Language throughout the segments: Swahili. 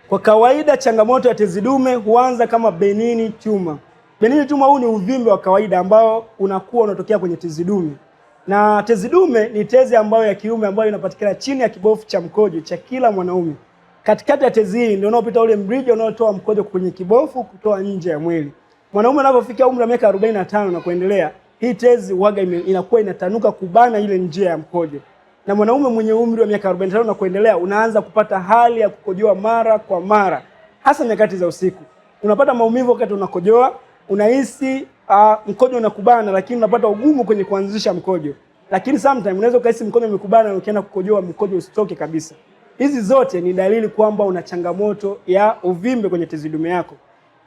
Kwa kawaida changamoto ya tezi dume huanza kama benini tumor. Benini tumor huu ni uvimbe wa kawaida ambao unakuwa unatokea kwenye tezi dume. Na tezi dume ni tezi ambayo ya kiume ambayo inapatikana chini ya kibofu cha mkojo cha kila mwanaume. Katikati ya tezi hii ndio unaopita ule mrija unaotoa mkojo kwenye kibofu kutoa nje ya mwili. Mwanaume anapofika umri wa miaka 45 na kuendelea, hii tezi huaga inakuwa inatanuka kubana ile njia ya mkojo. Na mwanaume mwenye umri wa miaka 45 na kuendelea unaanza kupata hali ya kukojoa mara kwa mara, hasa nyakati za usiku. Unapata maumivu wakati unakojoa, unahisi mkojo unakubana lakini unapata ugumu kwenye kuanzisha mkojo. Lakini sometimes unaweza kuhisi mkojo umekubana na ukienda kukojoa mkojo usitoke kabisa. Hizi zote ni dalili kwamba una changamoto ya uvimbe kwenye tezi dume yako.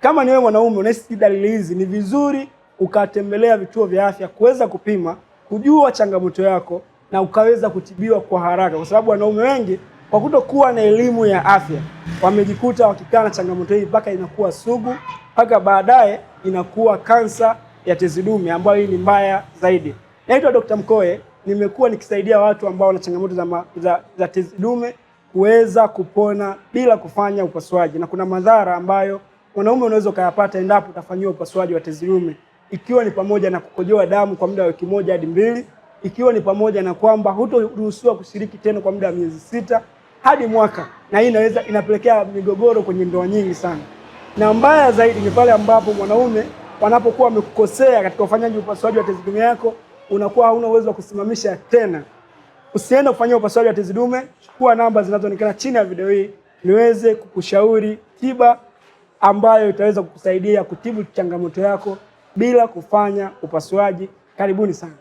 Kama ni wewe mwanaume unahisi dalili hizi, ni vizuri ukatembelea vituo vya afya kuweza kupima, kujua changamoto yako na ukaweza kutibiwa kwa haraka, kwa sababu wanaume wengi kwa kutokuwa na elimu ya afya wamejikuta wakikaa na changamoto hii mpaka inakuwa sugu, mpaka baadaye inakuwa kansa ya tezi dume ambayo hii ni mbaya zaidi. Naitwa Dr. Mkoe, nimekuwa nikisaidia watu ambao wana changamoto za tezi dume kuweza kupona bila kufanya upasuaji, na kuna madhara ambayo mwanaume unaweza kuyapata endapo utafanyiwa upasuaji wa tezi dume, ikiwa ni pamoja na kukojoa damu kwa muda wa wiki 1 hadi 2, ikiwa ni pamoja na kwamba hutoruhusiwa kushiriki tena kwa muda wa miezi 6 hadi mwaka, na hii inapelekea migogoro kwenye ndoa nyingi sana. Na mbaya zaidi ni pale ambapo mwanaume wanapokuwa wamekukosea katika ufanyaji upasuaji wa tezi dume yako, unakuwa hauna uwezo wa kusimamisha tena. Usiende kufanyia upasuaji wa tezi dume, chukua namba zinazoonekana chini ya video hii niweze kukushauri tiba ambayo itaweza kukusaidia kutibu changamoto yako bila kufanya upasuaji. Karibuni sana.